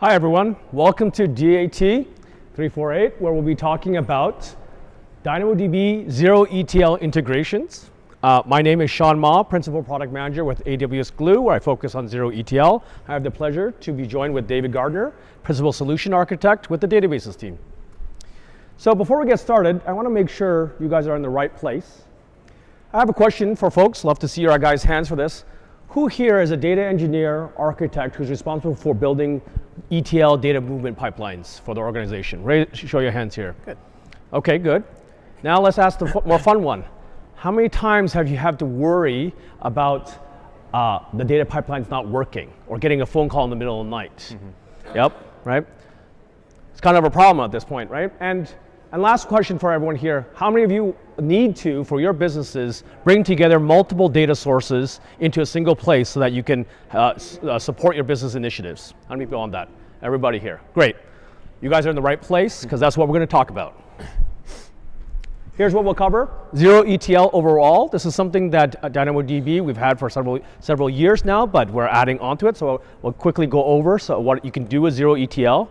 Hi everyone, welcome to DAT348, where we'll be talking about DynamoDB zero-ETL integrations. My name is Sean Ma, Principal Product Manager with AWS Glue, where I focus on zero-ETL. I have the pleasure to be joined with David Gardner, Principal Solution Architect with the Databases team. So before we get started, I want to make sure you guys are in the right place. I have a question for folks. Love to see your guys' hands for this. Who here is a data engineer, architect, who's responsible for building ETL data movement pipelines for the organization? Show your hands here. Good. Okay, good. Now let's ask the more fun one. How many times have you had to worry about the data pipelines not working or getting a phone call in the middle of the night? Mm-hmm. Yep, right? It's kind of a problem at this point, right? And last question for everyone here, how many of you need to, for your businesses, bring together multiple data sources into a single place so that you can support your business initiatives? How many people on that? Everybody here. Great. You guys are in the right place because that's what we're going to talk about. Here's what we'll cover. Zero-ETL overall. This is something that DynamoDB we've had for several years now, but we're adding onto it. So we'll quickly go over what you can do with zero-ETL.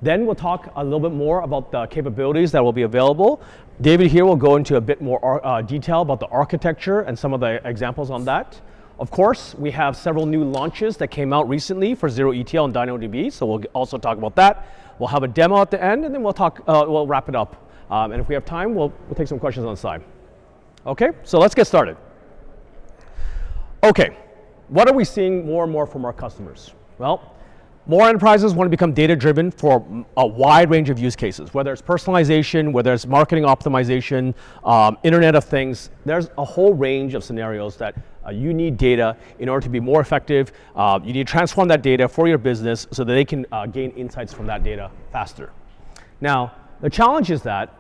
Then we'll talk a little bit more about the capabilities that will be available. David here will go into a bit more detail about the architecture and some of the examples on that. Of course, we have several new launches that came out recently for zero-ETL and DynamoDB, so we'll also talk about that. We'll have a demo at the end, and then we'll wrap it up. And if we have time, we'll take some questions on the side. Okay, so let's get started. Okay, what are we seeing more and more from our customers? Well, more enterprises want to become data-driven for a wide range of use cases, whether it's personalization, whether it's marketing optimization, Internet of Things. There's a whole range of scenarios that you need data in order to be more effective. You need to transform that data for your business so that they can gain insights from that data faster. Now, the challenge is that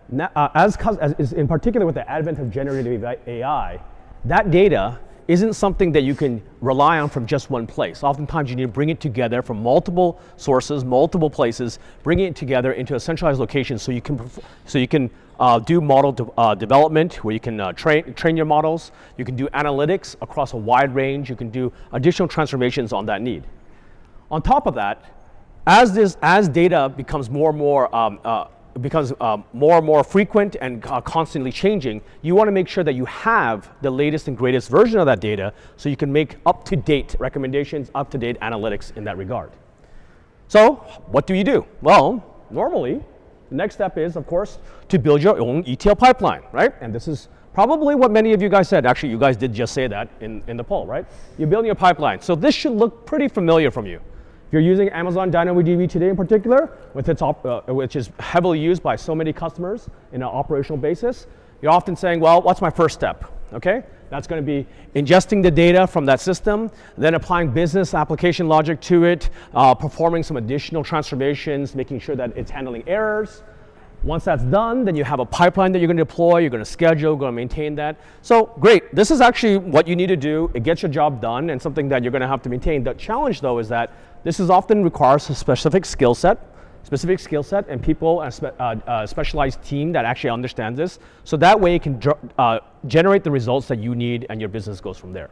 in particular with the advent of generative AI, that data isn't something that you can rely on from just one place. Oftentimes you need to bring it together from multiple sources, multiple places, bring it together into a centralized location so you can do model development where you can train your models, you can do analytics across a wide range, you can do additional transformations on that need. On top of that, as data becomes more and more frequent and constantly changing, you want to make sure that you have the latest and greatest version of that data so you can make up-to-date recommendations, up-to-date analytics in that regard. So what do you do? Well, normally, the next step is, of course, to build your own ETL pipeline, right? And this is probably what many of you guys said. Actually, you guys did just say that in the poll, right? You're building a pipeline. So this should look pretty familiar from you. If you're using Amazon DynamoDB today in particular, which is heavily used by so many customers in an operational basis, you're often saying, well, what's my first step? Okay, that's going to be ingesting the data from that system, then applying business application logic to it, performing some additional transformations, making sure that it's handling errors. Once that's done, then you have a pipeline that you're going to deploy, you're going to schedule, going to maintain that. So great, this is actually what you need to do. It gets your job done and something that you're going to have to maintain. The challenge though is that this is often requires a specific skill set and people, a specialized team that actually understands this. So that way it can generate the results that you need and your business goes from there.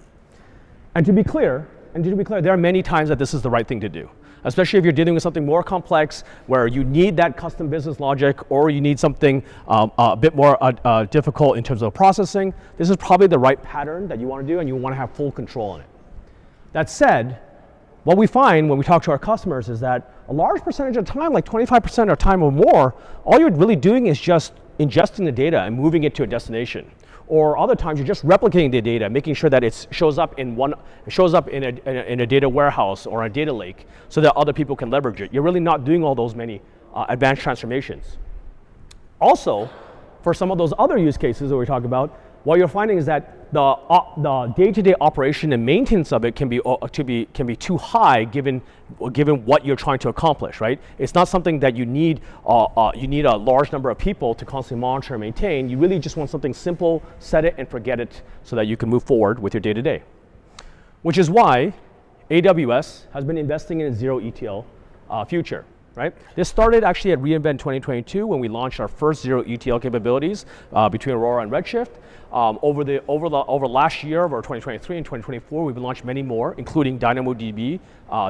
And to be clear, there are many times that this is the right thing to do. Especially if you're dealing with something more complex where you need that custom business logic or you need something a bit more difficult in terms of processing. This is probably the right pattern that you want to do and you want to have full control on it. That said, what we find when we talk to our customers is that a large percentage of the time, like 25% of the time or more, all you're really doing is just ingesting the data and moving it to a destination. Or other times you're just replicating the data, making sure that it shows up in a data warehouse or a data lake so that other people can leverage it. You're really not doing all those many advanced transformations. Also, for some of those other use cases that we talk about, what you're finding is that the day-to-day operation and maintenance of it can be too high given what you're trying to accomplish, right? It's not something that you need a large number of people to constantly monitor and maintain. You really just want something simple, set it and forget it so that you can move forward with your day-to-day. Which is why AWS has been investing in a zero-ETL future. right? This started actually at reInvent 2022 when we launched our first zero-ETL capabilities between Aurora and Redshift. Over last year, over 2023 and 2024, we've launched many more, including DynamoDB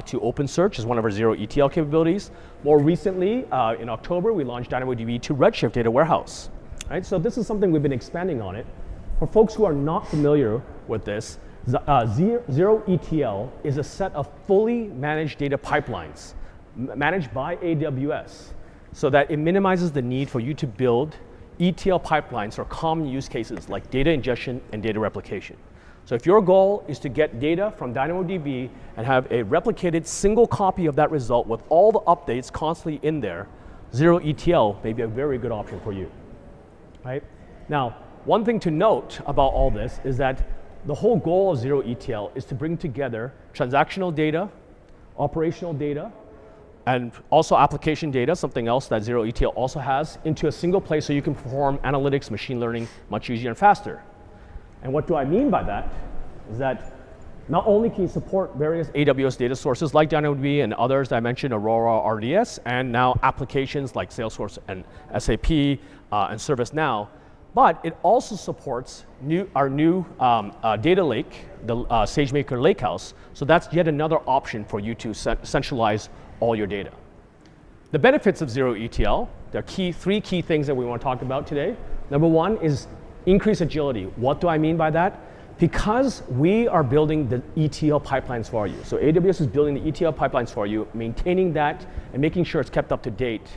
to OpenSearch as one of our zero-ETL capabilities. More recently, in October, we launched DynamoDB to Redshift Data Warehouse. Right? So this is something we've been expanding on it. For folks who are not familiar with this, zero-ETL is a set of fully managed data pipelines managed by AWS so that it minimizes the need for you to build ETL pipelines for common use cases like data ingestion and data replication. So if your goal is to get data from DynamoDB and have a replicated single copy of that result with all the updates constantly in there, zero-ETL may be a very good option for you. Right? Now, one thing to note about all this is that the whole goal of zero-ETL is to bring together transactional data, operational data, and also application data, something else that zero-ETL also has, into a single place so you can perform analytics, machine learning much easier and faster. And what do I mean by that is that not only can you support various AWS data sources like DynamoDB and others that I mentioned, Aurora, RDS, and now applications like Salesforce and SAP and ServiceNow, but it also supports our new data lake, the SageMaker Lakehouse. So that's yet another option for you to centralize all your data. The benefits of zero-ETL, there are three key things that we want to talk about today. Number one is increased agility. What do I mean by that? Because we are building the ETL pipelines for you. So AWS is building the ETL pipelines for you, maintaining that and making sure it's kept up to date.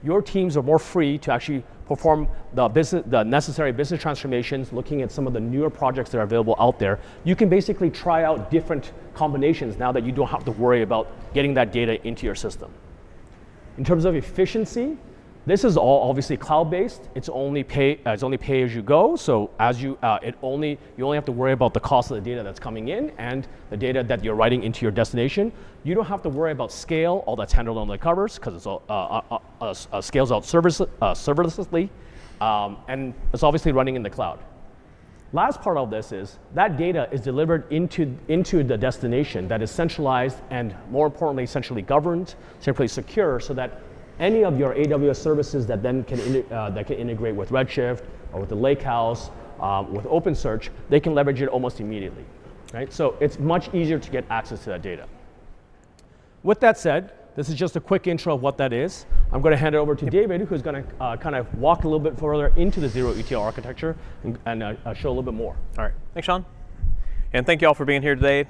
Your teams are more free to actually perform the necessary business transformations, looking at some of the newer projects that are available out there. You can basically try out different combinations now that you don't have to worry about getting that data into your system. In terms of efficiency, this is all obviously cloud-based. It's only pay as you go. So you only have to worry about the cost of the data that's coming in and the data that you're writing into your destination. You don't have to worry about scale. All that's handled on the covers because it's all scales out serverlessly, and it's obviously running in the cloud. Last part of this is that data is delivered into the destination that is centralized and, more importantly, centrally governed, centrally secure, so that any of your AWS services that then can integrate with Redshift or with the Lakehouse, with OpenSearch, they can leverage it almost immediately. Right? So it's much easier to get access to that data. With that said, this is just a quick intro of what that is. I'm going to hand it over to David, who's going to kind of walk a little bit further into the zero-ETL architecture and show a little bit more. All right, thanks, Sean. And thank you all for being here today.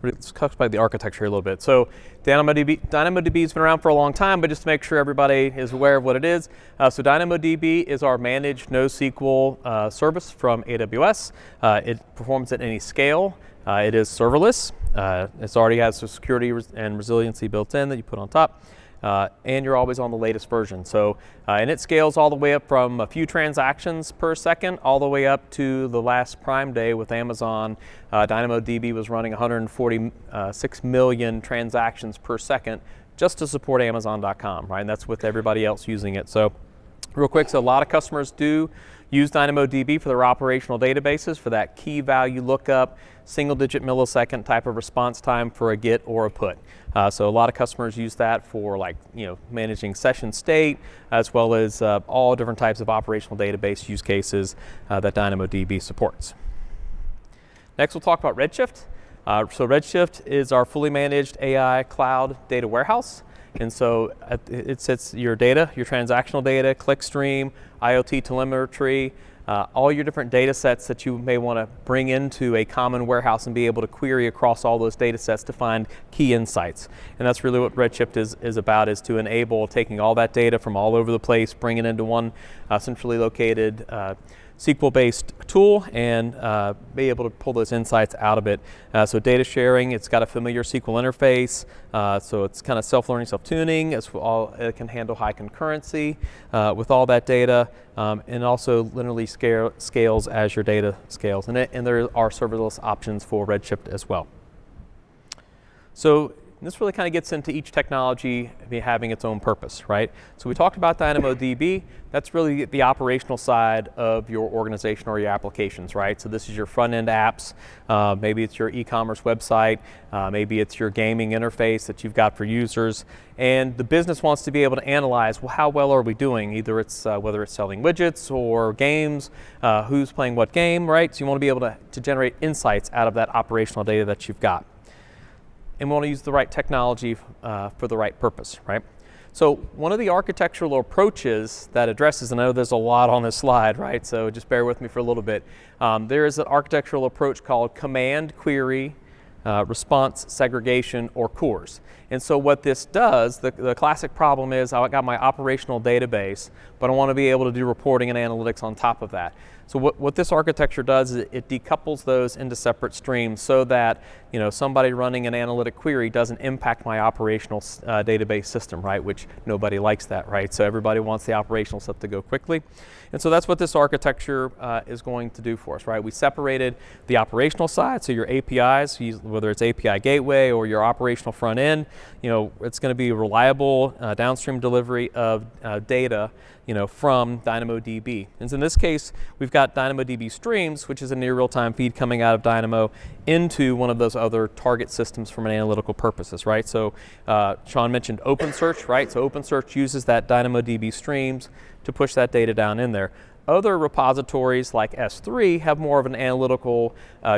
Let's talk about the architecture a little bit. So DynamoDB has been around for a long time, but just to make sure everybody is aware of what it is. So DynamoDB is our managed NoSQL service from AWS. It performs at any scale. It is serverless. It already has some security and resiliency built in that you put on top. And you're always on the latest version. So, and it scales all the way up from a few transactions per second all the way up to the last Prime Day with Amazon. DynamoDB was running 146 million transactions per second just to support Amazon.com, right? And that's with everybody else using it. So real quick, so a lot of customers do use DynamoDB for their operational databases for that key value lookup, single-digit millisecond type of response time for a get or a put. So a lot of customers use that for managing session state, as well as all different types of operational database use cases that DynamoDB supports. Next, we'll talk about Redshift. So Redshift is our fully managed AI cloud data warehouse. And so it sets your data, your transactional data, clickstream, IoT telemetry, all your different data sets that you may want to bring into a common warehouse and be able to query across all those data sets to find key insights. And that's really what Redshift is about, is to enable taking all that data from all over the place, bring it into one centrally located SQL-based tool and be able to pull those insights out of it. So data sharing, it's got a familiar SQL interface, so it's kind of self-learning, self-tuning. It can handle high concurrency with all that data, and also linearly scales as your data scales. And there are serverless options for Redshift as well. So And this really kind of gets into each technology having its own purpose, right? So we talked about DynamoDB. That's really the operational side of your organization or your applications, right? So this is your front-end apps. Maybe it's your e-commerce website. Maybe it's your gaming interface that you've got for users. And the business wants to be able to analyze, well, how well are we doing? Either it's whether it's selling widgets or games, who's playing what game, right? So you want to be able to generate insights out of that operational data that you've got. And we want to use the right technology for the right purpose, right? So one of the architectural approaches that addresses, and I know there's a lot on this slide, right? So just bear with me for a little bit. There is an architectural approach called command query response segregation, or CORS. And so what this does, the classic problem is I got my operational database, but I want to be able to do reporting and analytics on top of that. So what this architecture does is it decouples those into separate streams so that somebody running an analytic query doesn't impact my operational database system, right? Which nobody likes that, right? So everybody wants the operational stuff to go quickly. And so that's what this architecture is going to do for us, right? We separated the operational side, so your APIs, whether it's API gateway or your operational front end, it's going to be reliable downstream delivery of data from DynamoDB. And so in this case, we've got DynamoDB streams, which is a near real-time feed coming out of Dynamo into one of those other target systems from an analytical purposes, right? So Sean mentioned OpenSearch, right? So OpenSearch uses that DynamoDB streams to push that data down in there. Other repositories like S3 have more of an analytical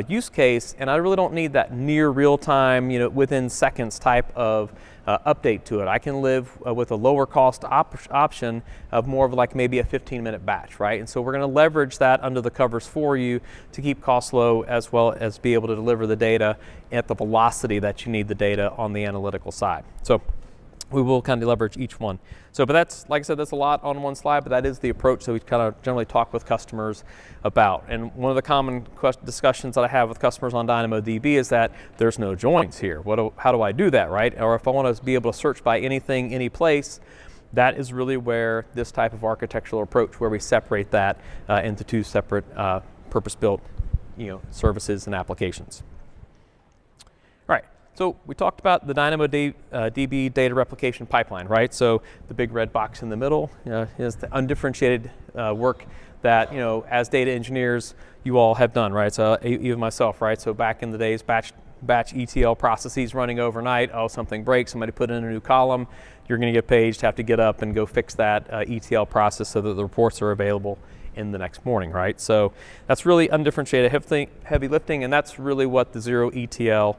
use case, and I really don't need that near real-time, within seconds type of update to it. I can live with a lower cost option of more of like maybe a 15-minute batch, right? And so we're going to leverage that under the covers for you to keep costs low, as well as be able to deliver the data at the velocity that you need the data on the analytical side. So we will kind of leverage each one. So, but that's, like I said, that's a lot on one slide, but that is the approach that we kind of generally talk with customers about. And one of the common discussions that I have with customers on DynamoDB is that there's no joins here. How do I do that, right? Or if I want to be able to search by anything, any place, that is really where this type of architectural approach, where we separate that into two separate purpose-built, services and applications. All right. So we talked about the DynamoDB data replication pipeline, right? So the big red box in the middle is the undifferentiated work that, as data engineers, you all have done, right? So even myself, right? So back in the days, batch ETL processes running overnight. Oh, something breaks, somebody put in a new column. You're going to get paged, have to get up and go fix that ETL process so that the reports are available in the next morning, right? So that's really undifferentiated heavy lifting, and that's really what the zero-ETL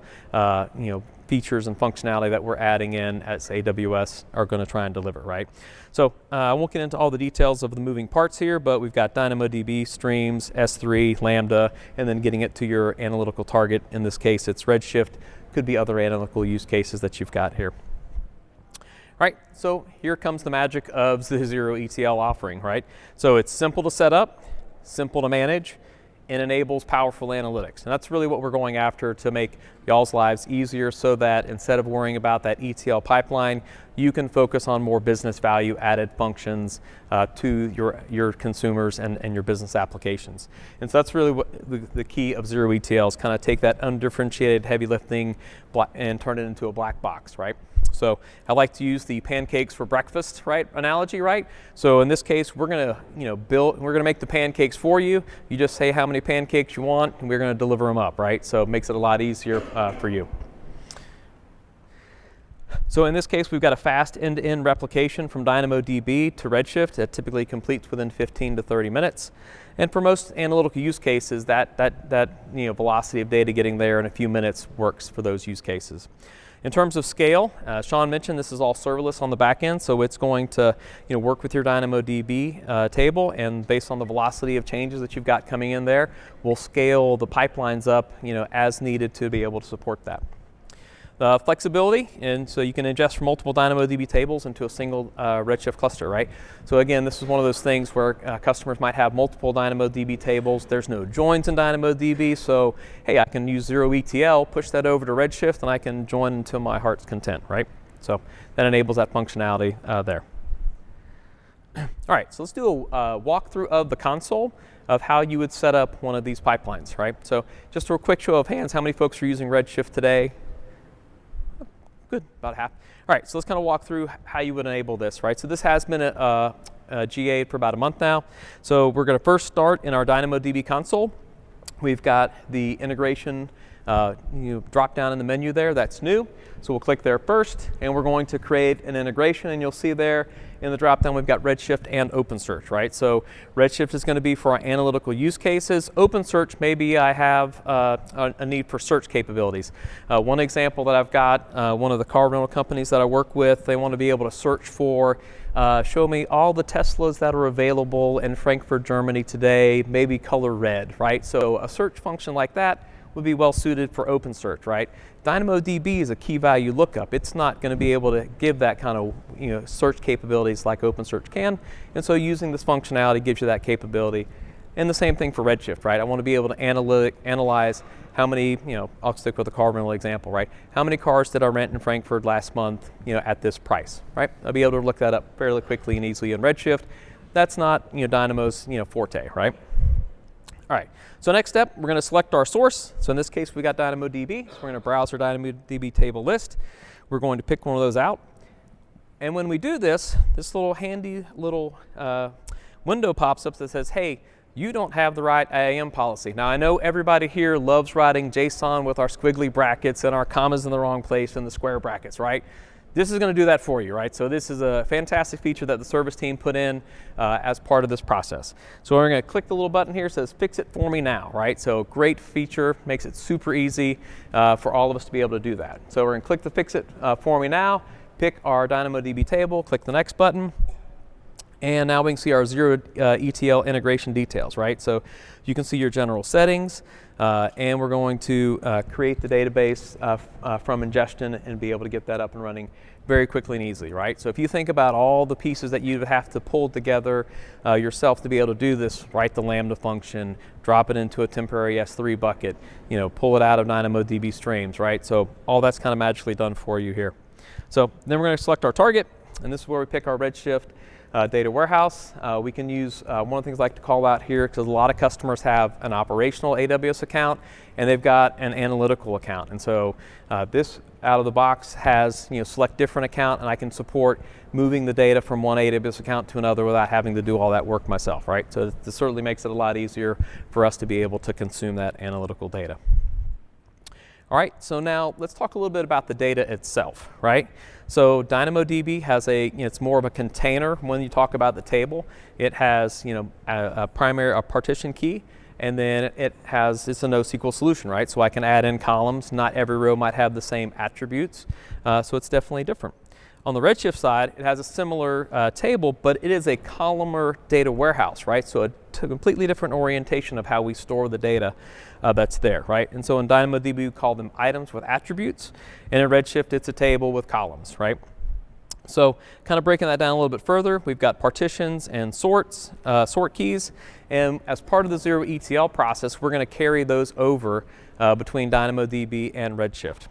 features and functionality that we're adding in as AWS are going to try and deliver, right? So I won't get into all the details of the moving parts here, but we've got DynamoDB, streams, S3, Lambda, and then getting it to your analytical target. In this case, it's Redshift. Could be other analytical use cases that you've got here. All right, so here comes the magic of the zero-ETL offering, right? So it's simple to set up, simple to manage, and enables powerful analytics. And that's really what we're going after to make y'all's lives easier, so that instead of worrying about that ETL pipeline, you can focus on more business value added functions to your consumers and your business applications. And so that's really what the key of zero-ETL is, kind of take that undifferentiated heavy lifting and turn it into a black box, right? So I like to use the pancakes for breakfast, right, analogy, right? So in this case, we're going to make the pancakes for you. You just say how many pancakes you want, and we're going to deliver them up, right? So it makes it a lot easier for you. So in this case, we've got a fast end-to-end replication from DynamoDB to Redshift that typically completes within 15 to 30 minutes. And for most analytical use cases, that velocity of data getting there in a few minutes works for those use cases. In terms of scale, Sean mentioned this is all serverless on the back end, so it's going to work with your DynamoDB table, and based on the velocity of changes that you've got coming in there, we'll scale the pipelines up as needed to be able to support that. Flexibility, and so you can ingest from multiple DynamoDB tables into a single Redshift cluster, right? So again, this is one of those things where customers might have multiple DynamoDB tables. There's no joins in DynamoDB, so hey, I can use zero-ETL, push that over to Redshift, and I can join until my heart's content, right? So that enables that functionality there. All right, so let's do a walkthrough of the console of how you would set up one of these pipelines, right? So just a quick show of hands, how many folks are using Redshift today? good, about half. All right, so let's kind of walk through how you would enable this, right? So this has been GA'd for about a month now. So we're going to first start in our DynamoDB console. We've got the integration drop down in the menu there. That's new. So we'll click there first, and we're going to create an integration. And you'll see there in the drop down we've got Redshift and OpenSearch, right? So Redshift is going to be for our analytical use cases. OpenSearch, maybe I have a need for search capabilities. One example that I've got, one of the car rental companies that I work with, they want to be able to search for show me all the Teslas that are available in Frankfurt, Germany today, maybe color red, right? So a search function like that would be well suited for OpenSearch, right? DynamoDB is a key value lookup. It's not going to be able to give that kind of search capabilities like OpenSearch can, and so using this functionality gives you that capability. And the same thing for Redshift, right? I want to be able to analyze how many, I'll stick with the car rental example, right? How many cars did I rent in Frankfurt last month, at this price, right? I'll be able to look that up fairly quickly and easily in Redshift. That's not, Dynamo's, forte, right? All right, so next step, we're going to select our source. So in this case, we got DynamoDB. So we're going to browse our DynamoDB table list. We're going to pick one of those out. And when we do this, this little handy little window pops up that says, hey, you don't have the right IAM policy. Now, I know everybody here loves writing JSON with our squiggly brackets and our commas in the wrong place and the square brackets, right? This is going to do that for you, right? So this is a fantastic feature that the service team put in as part of this process. So we're going to click the little button here. It says fix it for me now, right? So great feature, makes it super easy for all of us to be able to do that. So we're going to click the fix it for me now, pick our DynamoDB table, click the next button, and now we can see our zero-ETL integration details, right? So you can see your general settings, and we're going to create the database from ingestion and be able to get that up and running very quickly and easily, right? So if you think about all the pieces that you would have to pull together yourself to be able to do this, write the Lambda function, drop it into a temporary S3 bucket, pull it out of DynamoDB streams, right? So all that's kind of magically done for you here. So then we're going to select our target, and this is where we pick our Redshift data warehouse. We can use one of the things I like to call out here, because a lot of customers have an operational AWS account and they've got an analytical account. And so this out of the box has select different account, and I can support moving the data from one AWS account to another without having to do all that work myself, right? So this certainly makes it a lot easier for us to be able to consume that analytical data. All right, so now let's talk a little bit about the data itself, right? So DynamoDB has it's more of a container when you talk about the table. It has, a partition key, and then it's a NoSQL solution, right? So I can add in columns. Not every row might have the same attributes, so it's definitely different. On the Redshift side, it has a similar table, but it is a columnar data warehouse, right? So a completely different orientation of how we store the data that's there, right? And so in DynamoDB, we call them items with attributes, and in Redshift, it's a table with columns, right? So kind of breaking that down a little bit further, we've got partitions and sort keys, and as part of the zero-ETL process, we're going to carry those over between DynamoDB and Redshift.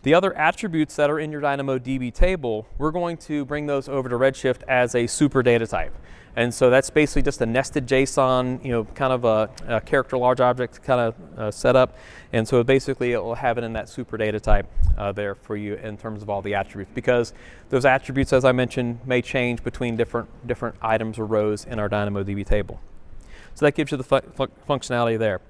The other attributes that are in your DynamoDB table, we're going to bring those over to Redshift as a super data type. And so that's basically just a nested JSON, kind of a character large object kind of setup. And so basically it will have it in that super data type there for you in terms of all the attributes, because those attributes, as I mentioned, may change between different items or rows in our DynamoDB table. So that gives you the functionality there.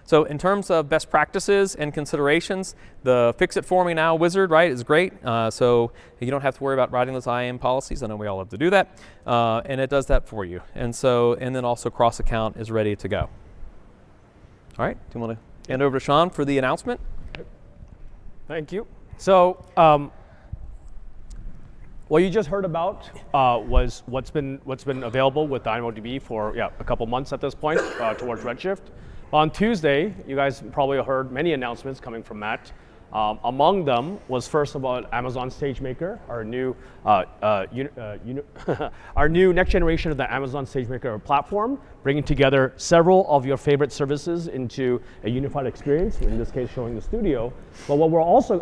So in terms of best practices and considerations, the fix it for me now wizard, right, is great. So you don't have to worry about writing those IAM policies. I know we all have to do that. And it does that for you. And then also cross account is ready to go. All right, do you want to hand over to Sean for the announcement? Thank you. So what you just heard about was what's been available with DynamoDB for a couple months at this point towards Redshift. On Tuesday, you guys probably heard many announcements coming from Matt. Among them was first about Amazon SageMaker, our new our new next generation of the Amazon SageMaker platform, bringing together several of your favorite services into a unified experience. In this case, showing the studio. But what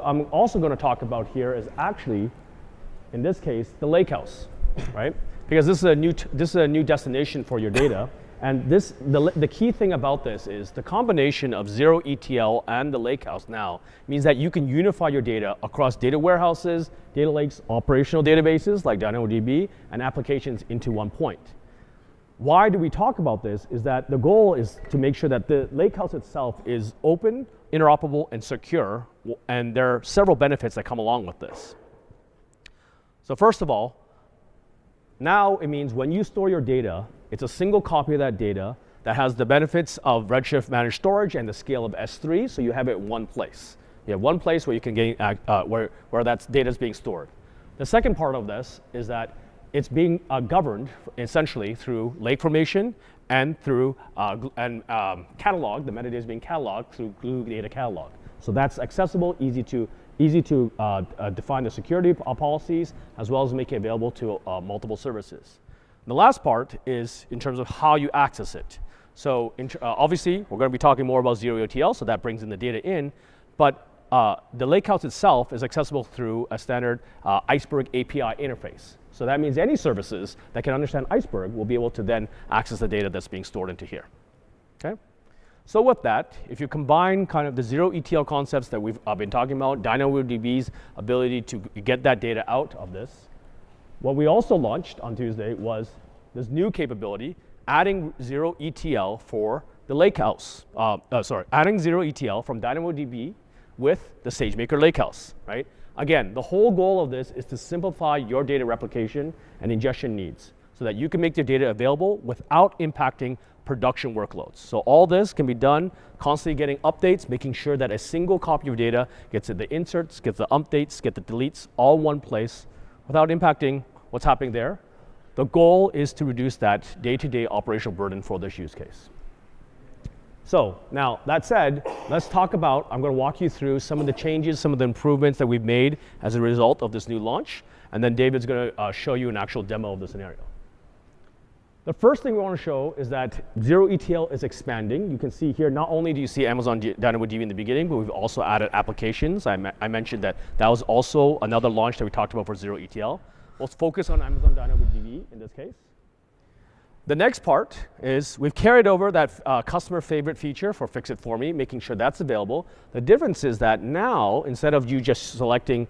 I'm also going to talk about here is actually, in this case, the lakehouse, right? Because this is a new destination for your data. And the key thing about this is the combination of zero-ETL and the lakehouse now means that you can unify your data across data warehouses, data lakes, operational databases like DynamoDB, and applications into one point. Why do we talk about this is that the goal is to make sure that the lakehouse itself is open, interoperable, and secure, and there are several benefits that come along with this. So first of all, now it means when you store your data, it's a single copy of that data that has the benefits of Redshift managed storage and the scale of S3, so you have it in one place. You have one place where you can get where that data is being stored. The second part of this is that it's being governed essentially through lake formation and through catalog. The metadata is being cataloged through Glue Data Catalog. So that's accessible, easy to define the security policies, as well as make it available to multiple services. The last part is in terms of how you access it. So obviously, we're going to be talking more about zero-ETL, so that brings in the data in, but the lakehouse itself is accessible through a standard Iceberg API interface. So that means any services that can understand Iceberg will be able to then access the data that's being stored into here. Okay? So with that, if you combine kind of the zero-ETL concepts that we've been talking about, DynamoDB's ability to get that data out of this, what we also launched on Tuesday was this new capability, adding zero-ETL for the lakehouse. Adding zero-ETL from DynamoDB with the SageMaker Lakehouse, right? Again, the whole goal of this is to simplify your data replication and ingestion needs so that you can make your data available without impacting production workloads. So all this can be done, constantly getting updates, making sure that a single copy of data gets the inserts, gets the updates, gets the deletes, all in one place without impacting what's happening there. The goal is to reduce that day-to-day operational burden for this use case. So now, that said, let's talk about, I'm going to walk you through some of the changes, some of the improvements that we've made as a result of this new launch, and then David's going to show you an actual demo of the scenario. The first thing we want to show is that zero-ETL is expanding. You can see here, not only do you see Amazon DynamoDB in the beginning, but we've also added applications. I mentioned that was also another launch that we talked about for zero-ETL. We'll focus on Amazon DynamoDB in this case. The next part is we've carried over that customer favorite feature for Fix It For Me, making sure that's available. The difference is that now, instead of you just selecting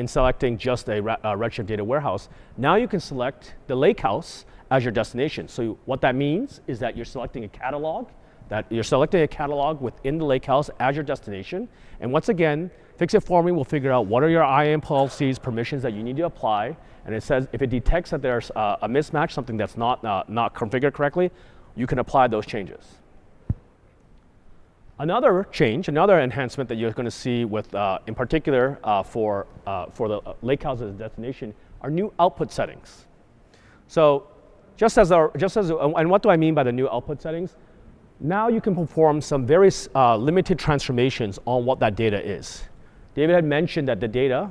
selecting just a Redshift data warehouse, now you can select the lakehouse as your destination. So what that means is that you're selecting a catalog, within the lakehouse as your destination. And once again, Fix It For Me will figure out what are your IAM policies, permissions that you need to apply. And it says if it detects that there's a mismatch, something that's not configured correctly, you can apply those changes. Another change, another enhancement that you're going to see with, in particular, for the lakehouse as a destination, are new output settings. So and what do I mean by the new output settings? Now you can perform some very limited transformations on what that data is. David had mentioned that the data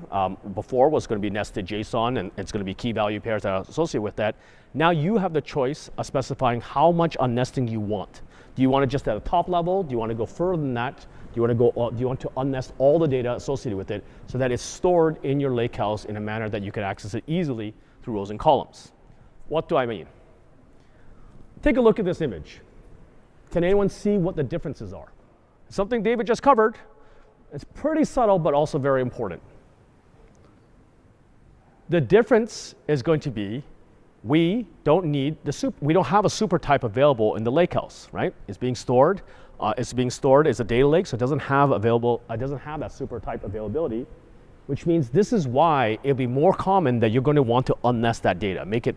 before was going to be nested JSON, and it's going to be key value pairs that are associated with that. Now you have the choice of specifying how much unnesting you want. Do you want it just at the top level? Do you want to go further than that? Do you want to unnest all the data associated with it so that it's stored in your lakehouse in a manner that you can access it easily through rows and columns? What do I mean? Take a look at this image. Can anyone see what the differences are? Something David just covered. It's pretty subtle, but also very important. The difference is going to be we don't have a super type available in the lakehouse, right? It's being stored as a data lake, so it doesn't have that super type availability, which means this is why it'll be more common that you're going to want to unnest that data, make it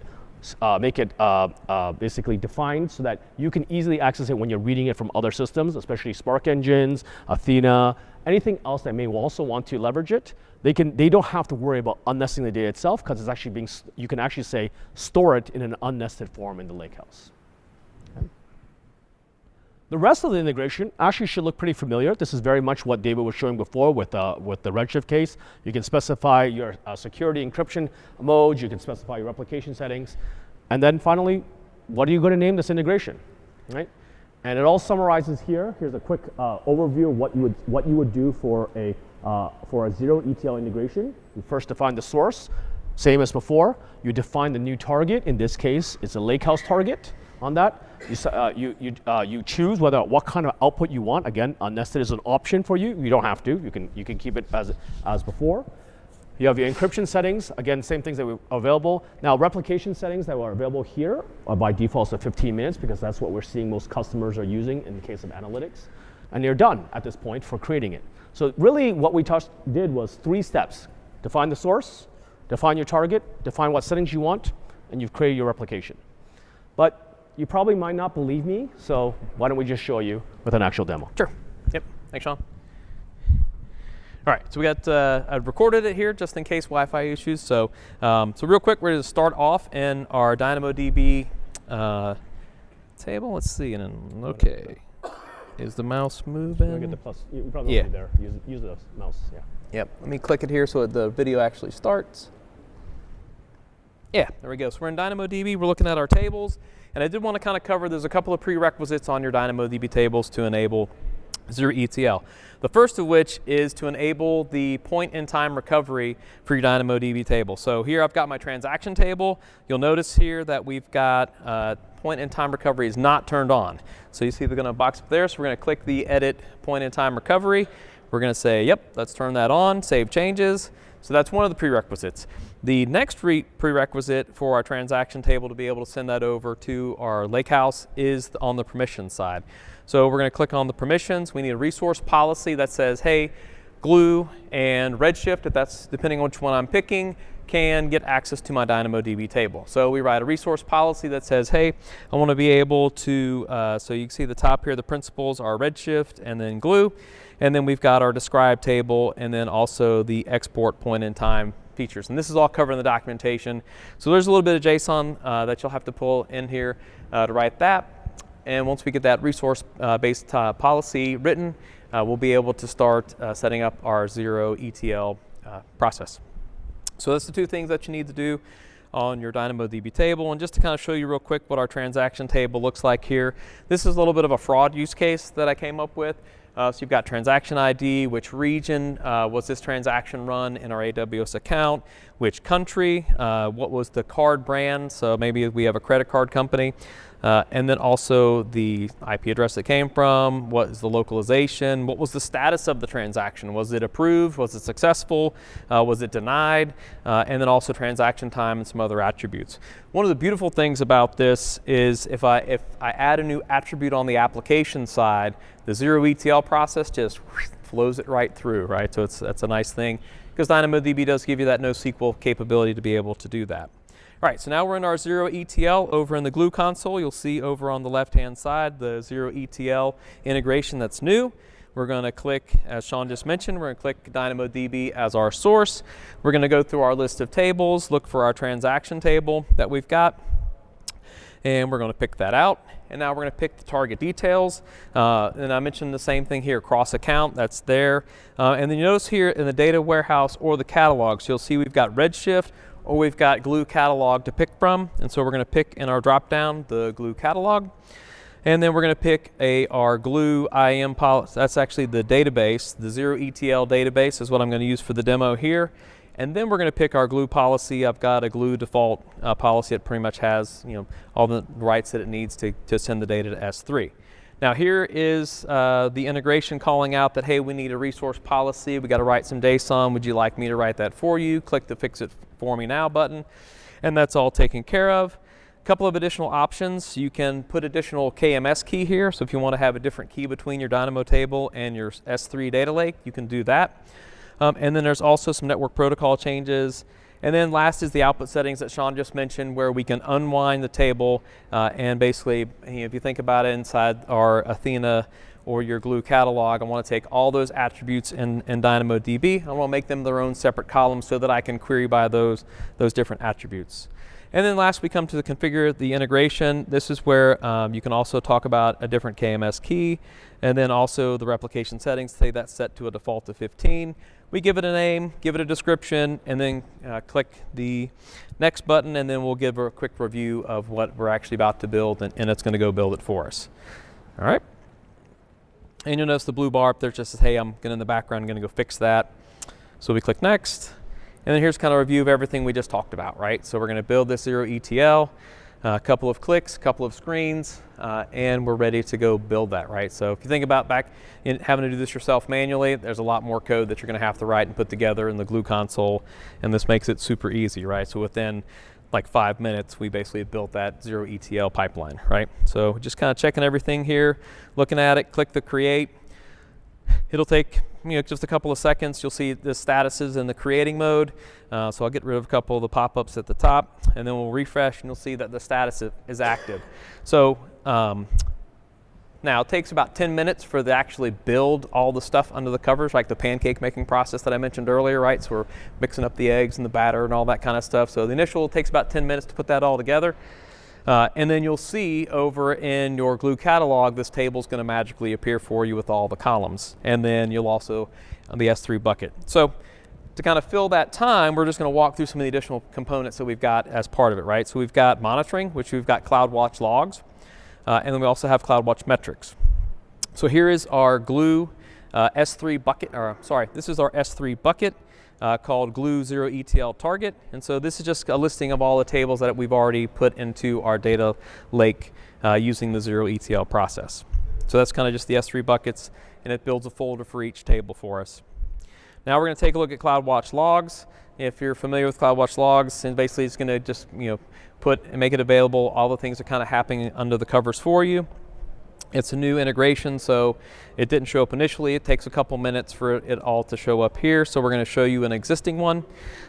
basically defined so that you can easily access it when you're reading it from other systems, especially Spark engines, Athena, anything else that may also want to leverage it. They don't have to worry about unnesting the data itself because it's actually you can actually say store it in an unnested form in the lakehouse. Okay. The rest of the integration actually should look pretty familiar. This is very much what David was showing before with the Redshift case. You can specify your security encryption modes. You can specify your replication settings. And then finally, what are you going to name this integration, right? And it all summarizes here. Here's a quick overview of what you would do for a zero-ETL integration. You first define the source, same as before. You define the new target. In this case, it's a lakehouse target. on that. You choose what kind of output you want. Again, nested is an option for you. You don't have to. You can keep it as before. You have your encryption settings. Again, same things that were available. Now, replication settings that were available here are by default so 15 minutes because that's what we're seeing most customers are using in the case of analytics. And you're done at this point for creating it. So really what we did was 3 steps. Define the source, define your target, define what settings you want, and you've created your replication. But you probably might not believe me, so why don't we just show you with an actual demo. Sure. Yep. Thanks, Sean. All right, so we got, I recorded it here just in case Wi-Fi issues. So, so real quick, we're going to start off in our DynamoDB table. Let's see, and then, okay. Is the mouse moving? Get the plus. You probably won't be there. Use the mouse, yeah. Yep, let me click it here so the video actually starts. Yeah, there we go. So we're in DynamoDB, we're looking at our tables. And I did want to kind of cover, there's a couple of prerequisites on your DynamoDB tables to enable zero-ETL. The first of which is to enable the point-in-time recovery for your DynamoDB table. So here I've got my transaction table. You'll notice here that we've got point-in-time recovery is not turned on. So you see the box up there. So we're going to click the Edit Point-in-Time Recovery. We're going to say, yep, let's turn that on, save changes. So that's one of the prerequisites. The next prerequisite for our transaction table to be able to send that over to our lakehouse is on the permission side. So we're going to click on the permissions. We need a resource policy that says, hey, Glue and Redshift, if that's depending on which one I'm picking, can get access to my DynamoDB table. So we write a resource policy that says, hey, I want to be able to, so you can see the top here, the principals are Redshift and then Glue. And then we've got our describe table and then also the export point in time features. And this is all covered in the documentation. So there's a little bit of JSON that you'll have to pull in here to write that. And once we get that resource-based policy written, we'll be able to start setting up our zero-ETL process. So that's the 2 things that you need to do on your DynamoDB table. And just to kind of show you real quick what our transaction table looks like here, this is a little bit of a fraud use case that I came up with. So you've got transaction ID, which region was this transaction run in our AWS account, which country, what was the card brand, so maybe we have a credit card company, and then also the IP address that came from, what is the localization, what was the status of the transaction, was it approved, was it successful, was it denied, and then also transaction time and some other attributes. One of the beautiful things about this is if I add a new attribute on the application side, the zero-ETL process just flows it right through, right? So that's a nice thing because DynamoDB does give you that NoSQL capability to be able to do that. All right, so now we're in our zero-ETL over in the Glue console. You'll see over on the left-hand side the zero-ETL integration that's new. We're going to click, as Sean just mentioned, we're going to click DynamoDB as our source. We're going to go through our list of tables, look for our transaction table that we've got, and we're going to pick that out. And now we're going to pick the target details. And I mentioned the same thing here, cross account, that's there. And then you notice here in the data warehouse or the catalogs, you'll see we've got Redshift or we've got Glue catalog to pick from. And so we're going to pick in our drop down the Glue catalog. And then we're going to pick our Glue IAM policy. That's actually the database, the zero-ETL database is what I'm going to use for the demo here. And then we're going to pick our Glue policy. I've got a Glue default policy that pretty much has all the rights that it needs to send the data to S3. Now here is the integration calling out that, hey, we need a resource policy. We got to write some JSON. Would you like me to write that for you? Click the Fix It For Me Now button. And that's all taken care of. A couple of additional options. You can put additional KMS key here. So if you want to have a different key between your Dynamo table and your S3 data lake, you can do that. And then there's also some network protocol changes. And then last is the output settings that Sean just mentioned, where we can unwind the table and basically, if you think about it inside our Athena or your Glue catalog, I want to take all those attributes in DynamoDB. I want to make them their own separate columns so that I can query by those different attributes. And then last we come to the configure the integration. This is where you can also talk about a different KMS key, and then also the replication settings, say that's set to a default of 15. We give it a name, give it a description, and then click the next button, and then we'll give a quick review of what we're actually about to build, and it's going to go build it for us. All right. And you'll notice the blue bar up there just says, hey, I'm going in the background, I'm going to go fix that. So we click next. And then here's kind of a review of everything we just talked about, right? So we're going to build this zero-ETL. a couple of clicks, a couple of screens, and we're ready to go build that, right? So if you think about back in having to do this yourself manually, there's a lot more code that you're going to have to write and put together in the Glue console, and this makes it super easy, right? So within like 5 minutes, we basically built that zero-ETL pipeline, right? So just kind of checking everything here, looking at it, click the create. It'll take just a couple of seconds. You'll see the statuses in the creating mode. So I'll get rid of a couple of the pop-ups at the top, and then we'll refresh, and you'll see that the status is active. So now it takes about 10 minutes for the actually build all the stuff under the covers, like the pancake making process that I mentioned earlier, right? So we're mixing up the eggs and the batter and all that kind of stuff. So the initial takes about 10 minutes to put that all together. And then you'll see over in your Glue catalog, this table is going to magically appear for you with all the columns. And then you'll also the S3 bucket. So to kind of fill that time, we're just going to walk through some of the additional components that we've got as part of it, right? So we've got monitoring, which we've got CloudWatch logs, and then we also have CloudWatch metrics. So here is our Glue S3 bucket, or sorry, this is our S3 bucket. Called Glue zero-ETL target. And so this is just a listing of all the tables that we've already put into our data lake using the zero-ETL process. So that's kind of just the S3 buckets, and it builds a folder for each table for us. Now we're going to take a look at CloudWatch logs. If you're familiar with CloudWatch logs, and basically it's going to just put and make it available, all the things that kind of happening under the covers for you. It's a new integration, so it didn't show up initially. It takes a couple minutes for it all to show up here. So we're going to show you an existing one.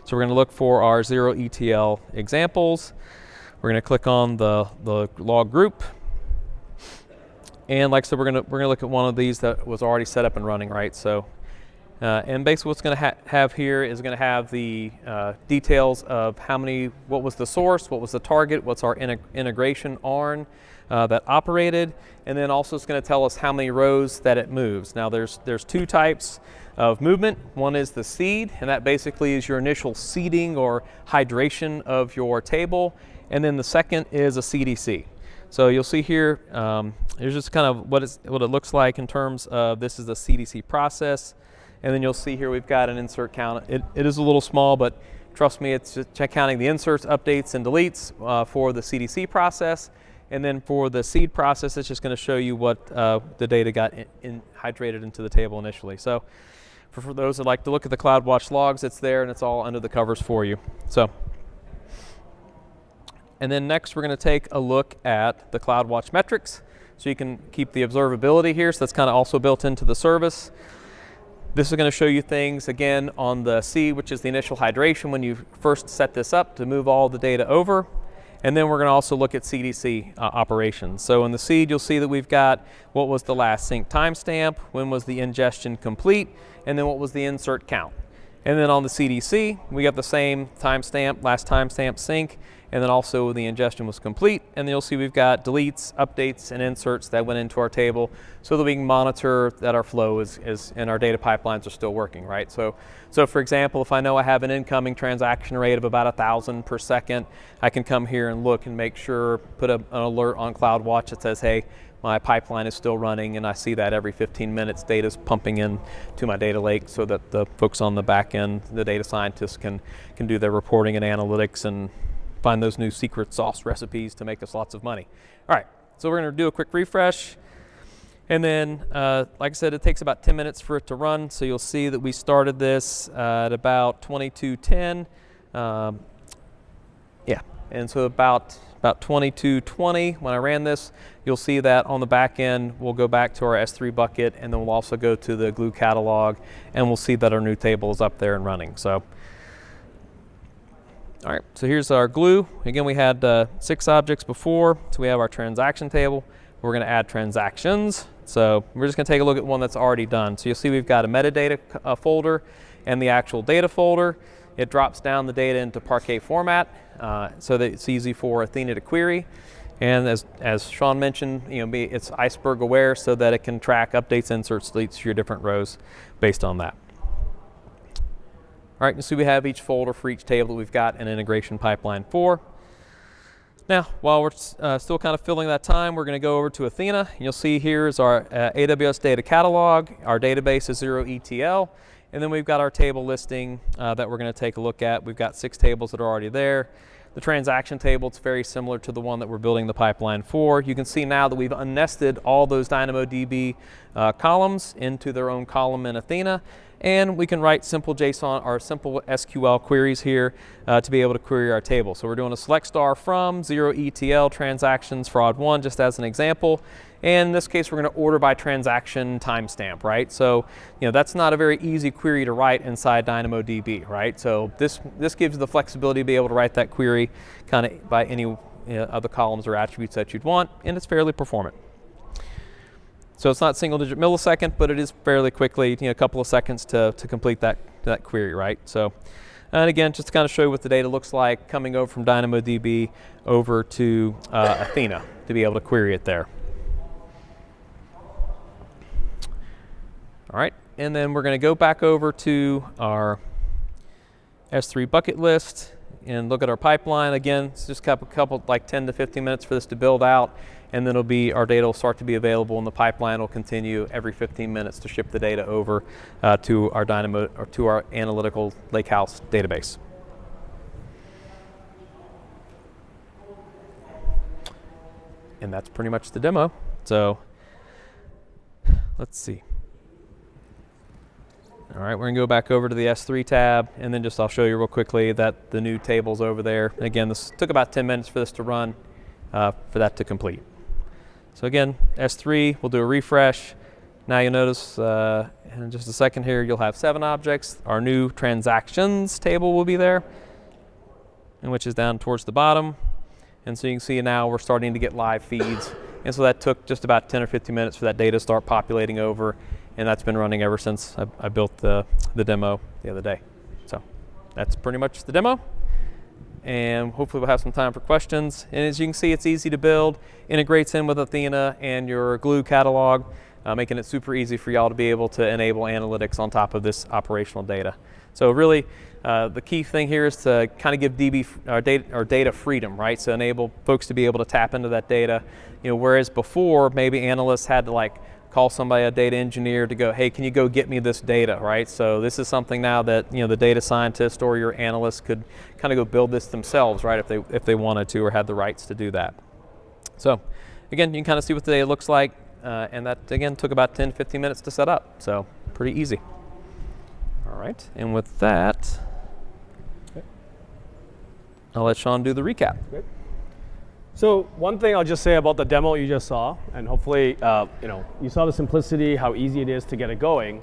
So we're going to look for our zero-ETL examples. We're going to click on the log group. And like I said, we're going to look at one of these that was already set up and running, right? So, and basically what's going to have here is going to have the details of what was the source, what was the target, what's our integration ARN that operated, and then also it's going to tell us how many rows that it moves. Now there's two types of movement. One is the seed, and that basically is your initial seeding or hydration of your table, and then the second is a CDC. So you'll see here, here's just kind of what it looks like in terms of this is the CDC process. And then you'll see here we've got an insert count. It is a little small, but trust me, it's just counting the inserts, updates, and deletes for the CDC process. And then for the seed process, it's just going to show you what the data got hydrated into the table initially. So for those that like to look at the CloudWatch logs, it's there, and it's all under the covers for you. So, and then next we're going to take a look at the CloudWatch metrics. So you can keep the observability here. So that's kind of also built into the service. This is going to show you things, again, on the seed, which is the initial hydration when you first set this up to move all the data over. And then we're going to also look at CDC operations. So in the seed, you'll see that we've got what was the last sync timestamp, when was the ingestion complete, and then what was the insert count. And then on the CDC, we got the same timestamp, last timestamp sync, and then also the ingestion was complete. And then you'll see we've got deletes, updates, and inserts that went into our table so that we can monitor that our flow is and our data pipelines are still working, right? So for example, if I know I have an incoming transaction rate of about 1,000 per second, I can come here and look and make sure, put an alert on CloudWatch that says, hey, my pipeline is still running, and I see that every 15 minutes data is pumping in to my data lake so that the folks on the back end, the data scientists can do their reporting and analytics and find those new secret sauce recipes to make us lots of money. All right, so we're going to do a quick refresh. And then, like I said, it takes about 10 minutes for it to run. So you'll see that we started this at about 22:10. Yeah, and so about 22:20 when I ran this, you'll see that on the back end, we'll go back to our S3 bucket, and then we'll also go to the Glue catalog, and we'll see that our new table is up there and running. So, all right, so here's our Glue. Again, we had 6 objects before, so we have our transaction table. We're going to add transactions. So we're just going to take a look at one that's already done. So you'll see we've got a metadata folder and the actual data folder. It drops down the data into Parquet format so that it's easy for Athena to query. And as Sean mentioned, it's iceberg aware so that it can track updates, inserts, deletes to your different rows based on that. All right, so we have each folder for each table that we've got an integration pipeline for. Now, while we're still kind of filling that time, we're going to go over to Athena. You'll see here is our AWS data catalog. Our database is zero-ETL. And then we've got our table listing that we're going to take a look at. We've got 6 tables that are already there. the transaction table. It's very similar to the one that we're building the pipeline for. You can see now that we've unnested all those DynamoDB columns into their own column in Athena, and we can write simple JSON or simple SQL queries here to be able to query our table. So we're doing a select star from zero-ETL transactions fraud 1 just as an example. And in this case, we're going to order by transaction timestamp, right? So, that's not a very easy query to write inside DynamoDB, right? So this gives you the flexibility to be able to write that query kind of by any of the columns or attributes that you'd want, and it's fairly performant. So it's not single-digit millisecond, but it is fairly quickly, a couple of seconds to complete that query, right? So, and again, just to kind of show you what the data looks like coming over from DynamoDB over to Athena to be able to query it there. All right, and then we're going to go back over to our S3 bucket list and look at our pipeline. Again, it's just a couple like 10 to 15 minutes for this to build out, and then our data will start to be available, and the pipeline will continue every 15 minutes to ship the data over to our to our analytical lakehouse database. And that's pretty much the demo. So let's see. All right, we're going to go back over to the S3 tab, and then I'll show you real quickly that the new table's over there. Again, this took about 10 minutes for this to run, for that to complete. So again, S3, we'll do a refresh. Now you'll notice in just a second here, you'll have 7 objects. Our new transactions table will be there, and which is down towards the bottom. And so you can see now we're starting to get live feeds. And so that took just about 10 or 15 minutes for that data to start populating over. And that's been running ever since I built the demo the other day. So that's pretty much the demo. And hopefully we'll have some time for questions. And as you can see, it's easy to build, integrates in with Athena and your Glue catalog, making it super easy for y'all to be able to enable analytics on top of this operational data. So really, the key thing here is to kind of give data freedom, right? So enable folks to be able to tap into that data. Whereas before, maybe analysts had to call somebody, a data engineer, to go, hey, can you go get me this data, right? So this is something now that the data scientist or your analyst could kind of go build this themselves, right? If they wanted to or had the rights to do that. So again, you can kind of see what the data looks like, and that again took about 10, 15 minutes to set up. So pretty easy. All right, and with that, I'll let Sean do the recap. Great. So one thing I'll just say about the demo you just saw, and hopefully you saw the simplicity, how easy it is to get it going.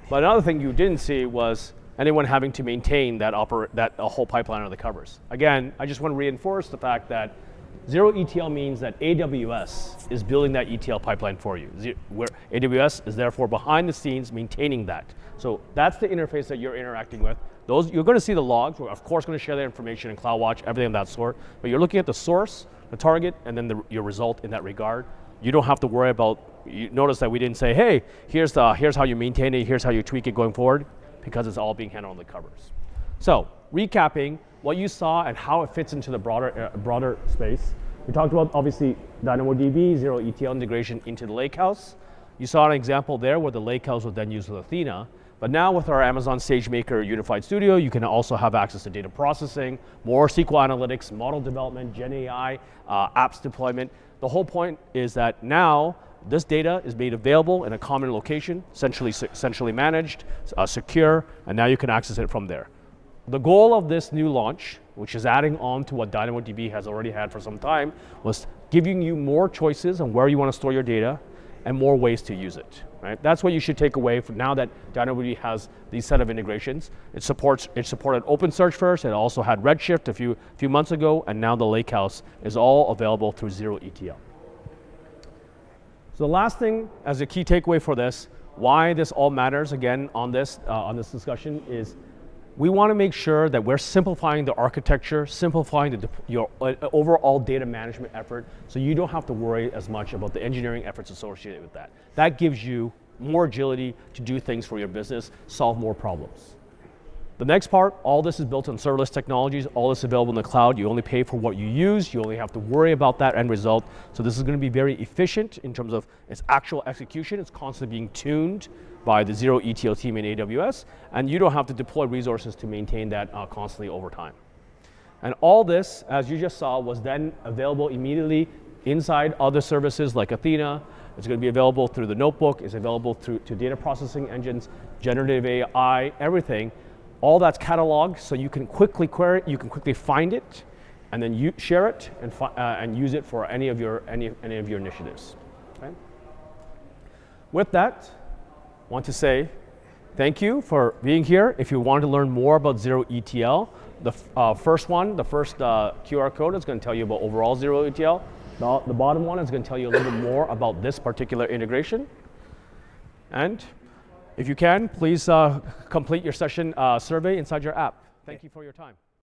But another thing you didn't see was anyone having to maintain that whole pipeline under the covers. Again, I just want to reinforce the fact that zero-ETL means that AWS is building that ETL pipeline for you. Where AWS is therefore behind the scenes maintaining that. So that's the interface that you're interacting with. You're going to see the logs. We're of course going to share that information in CloudWatch, everything of that sort. But you're looking at the source, the target, and then your result in that regard. You don't have to worry about. You notice that we didn't say, hey, here's how you maintain it, here's how you tweak it going forward, because it's all being handled on the covers. So recapping what you saw and how it fits into the broader space. We talked about obviously DynamoDB, zero-ETL integration into the lakehouse. You saw an example there where the lakehouse was then used with Athena. But now with our Amazon SageMaker Unified Studio, you can also have access to data processing, more SQL analytics, model development, Gen AI, apps deployment. The whole point is that now this data is made available in a common location, centrally managed, secure, and now you can access it from there. The goal of this new launch, which is adding on to what DynamoDB has already had for some time, was giving you more choices on where you want to store your data and more ways to use it. Right? That's what you should take away from now that DynamoDB has these set of integrations. It supported OpenSearch first. It also had Redshift a few months ago, and now the Lakehouse is all available through zero-ETL. So the last thing, as a key takeaway for this, why this all matters again on this discussion is we want to make sure that we're simplifying the architecture, simplifying your overall data management effort, so you don't have to worry as much about the engineering efforts associated with that. That gives you more agility to do things for your business, solve more problems. The next part, all this is built on serverless technologies, all this is available in the cloud. You only pay for what you use, you only have to worry about that end result. So this is going to be very efficient in terms of its actual execution. It's constantly being tuned by the zero-ETL team in AWS, and you don't have to deploy resources to maintain that constantly over time. And all this, as you just saw, was then available immediately inside other services like Athena. It's going to be available through the notebook. It's available to data processing engines, generative AI, everything. All that's cataloged, so you can quickly query it, you can quickly find it, and then you share it and use it for any of your initiatives. Okay? With that, I want to say thank you for being here. If you want to learn more about zero-ETL, the first QR code is going to tell you about overall zero-ETL. The bottom one is going to tell you a little bit more about this particular integration. And if you can, please complete your session survey inside your app. Thank you for your time.